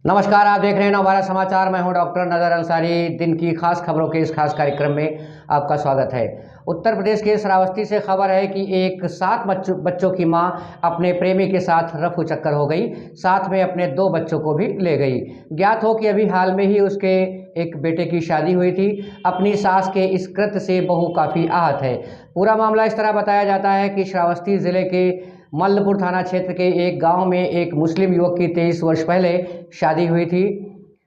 नमस्कार, आप देख रहे हैं नवभारत समाचार। मैं हूं डॉक्टर नजर अंसारी। दिन की खास खबरों के इस खास कार्यक्रम में आपका स्वागत है। उत्तर प्रदेश के श्रावस्ती से खबर है कि एक 7 बच्चों की मां अपने प्रेमी के साथ रफू चक्कर हो गई, साथ में अपने 2 बच्चों को भी ले गई। ज्ञात हो कि अभी हाल में ही उसके एक बेटे की शादी हुई थी। अपनी सास के इस कृत्य से बहू काफ़ी आहत है। पूरा मामला इस तरह बताया जाता है कि श्रावस्ती जिले के मल्लपुर थाना क्षेत्र के एक गांव में एक मुस्लिम युवक की 23 वर्ष पहले शादी हुई थी।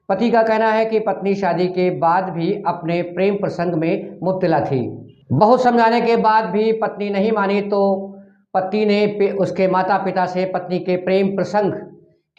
पति का कहना है कि पत्नी शादी के बाद भी अपने प्रेम प्रसंग में मुब्तला थी। बहुत समझाने के बाद भी पत्नी नहीं मानी तो पति ने उसके माता पिता से पत्नी के प्रेम प्रसंग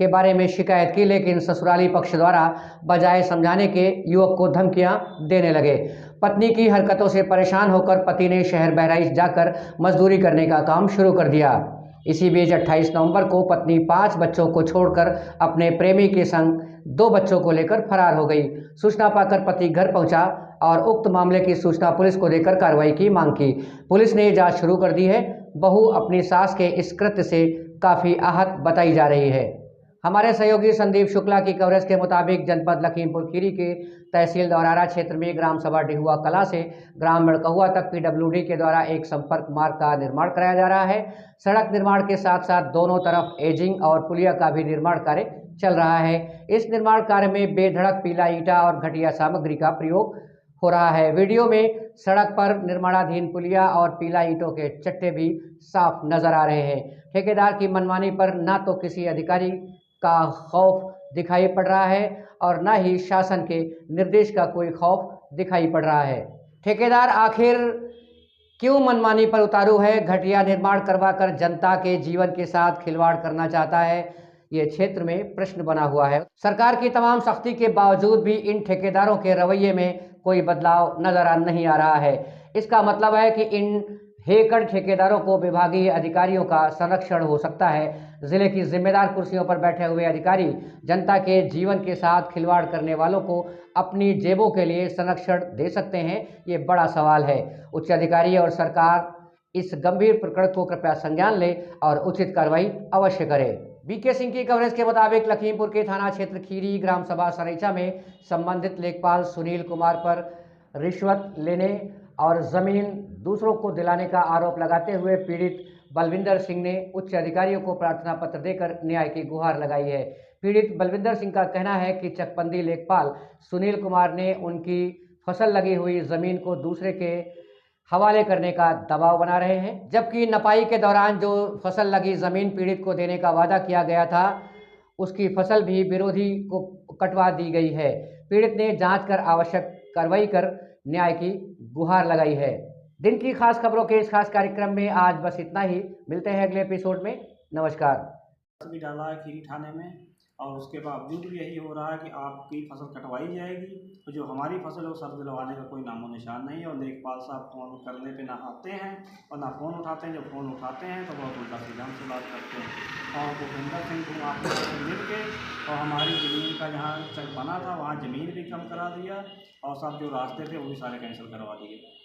के बारे में शिकायत की, लेकिन ससुराली पक्ष द्वारा बजाय समझाने के युवक को धमकियां देने लगे। पत्नी की हरकतों से परेशान होकर पति ने शहर बहराइच जाकर मजदूरी करने का काम शुरू कर दिया। इसी बीच 28 नवंबर को पत्नी 5 बच्चों को छोड़कर अपने प्रेमी के संग 2 बच्चों को लेकर फरार हो गई। सूचना पाकर पति घर पहुंचा और उक्त मामले की सूचना पुलिस को देकर कार्रवाई की मांग की। पुलिस ने जांच शुरू कर दी है। बहू अपनी सास के इस कृत्य से काफ़ी आहत बताई जा रही है। हमारे सहयोगी संदीप शुक्ला की कवरेज के मुताबिक जनपद लखीमपुर खीरी के तहसील दौरारा क्षेत्र में ग्राम सभा डिहुआ कला से ग्राम मड़कहुआ तक पीडब्ल्यूडी के द्वारा एक संपर्क मार्ग का निर्माण कराया जा रहा है। सड़क निर्माण के साथ साथ दोनों तरफ एजिंग और पुलिया का भी निर्माण कार्य चल रहा है। इस निर्माण कार्य में बेधड़क पीला ईंटा और घटिया सामग्री का प्रयोग हो रहा है। वीडियो में सड़क पर निर्माणाधीन पुलिया और पीला ईंटों के चट्टे भी साफ नजर आ रहे हैं। ठेकेदार की मनमानी पर ना तो किसी अधिकारी का खौफ दिखाई पड़ रहा है और न ही शासन के निर्देश का कोई खौफ दिखाई पड़ रहा है। ठेकेदार आखिर क्यों मनमानी पर उतारू है? घटिया निर्माण करवाकर जनता के जीवन के साथ खिलवाड़ करना चाहता है। ये क्षेत्र में प्रश्न बना हुआ है। सरकार की तमाम सख्ती के बावजूद भी इन ठेकेदारों के रवैये में कोई बदलाव नजर नहीं आ रहा है। इसका मतलब है कि इन हेकड़ ठेकेदारों को विभागीय अधिकारियों का संरक्षण हो सकता है। जिले की जिम्मेदार कुर्सियों पर बैठे हुए अधिकारी जनता के जीवन के साथ खिलवाड़ करने वालों को अपनी जेबों के लिए संरक्षण दे सकते हैं, ये बड़ा सवाल है। उच्च अधिकारी और सरकार इस गंभीर प्रकरण को कृपया संज्ञान ले और उचित कार्रवाई अवश्य करे। बीके सिंह की कवरेज के मुताबिक लखीमपुर के थाना क्षेत्र खीरी ग्राम सभा सरैचा में संबंधित लेखपाल सुनील कुमार पर रिश्वत लेने और जमीन दूसरों को दिलाने का आरोप लगाते हुए पीड़ित बलविंदर सिंह ने उच्च अधिकारियों को प्रार्थना पत्र देकर न्याय की गुहार लगाई है। पीड़ित बलविंदर सिंह का कहना है कि चकबंदी लेखपाल सुनील कुमार ने उनकी फसल लगी हुई जमीन को दूसरे के हवाले करने का दबाव बना रहे हैं, जबकि नपाई के दौरान जो फसल लगी जमीन पीड़ित को देने का वादा किया गया था, उसकी फसल भी विरोधी को कटवा दी गई है। पीड़ित ने जांच कर आवश्यक कार्रवाई कर न्याय की गुहार लगाई है। दिन की खास खबरों के इस खास कार्यक्रम में आज बस इतना ही। मिलते हैं अगले एपिसोड में। नमस्कार। भी डाला है खीरी थाने में और उसके बावजूद भी यही हो रहा है कि आपकी फसल कटवाई जाएगी, तो जो हमारी फसल है वो सर दिलवाने का कोई नामो निशान नहीं है। और लेखपाल साहब फ़ोन करने पे ना आते हैं और ना फ़ोन उठाते हैं। जब फ़ोन उठाते हैं तो बहुत उल्टा सीधा हमसे बात करते हैं। और भूपेंद्र सिंह को आपने मिल के और हमारी ज़मीन का जहाँ चक बना था वहाँ ज़मीन भी कम करा दिया और सब जो रास्ते थे वो भी सारे कैंसिल करवा दिए।